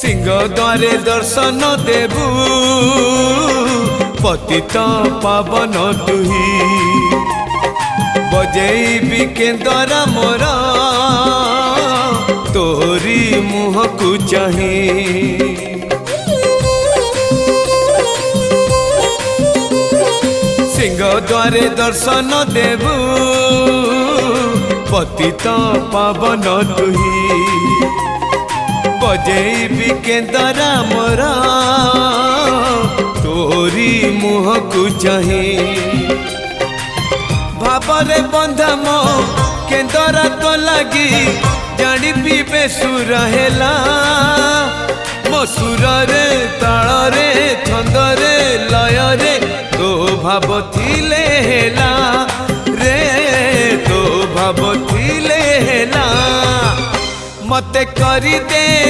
सिंह द्वारे दर्शन देबू पतित पावन तुही बजेबी केंदरा मोर तोरी मुह को चाही सिंह द्वारे दर्शन देबू पतित पावन तुही बजेबी केंदरा मोर तोरी मुह को चाही भावरे बंधा मो केंदरा तो लगी जानी पीबे सुर हेला मो सुर रे ताल रे छंद रे लय रे तो भाव थिले हेला रे तो भाव थिले हेला मते करी दे।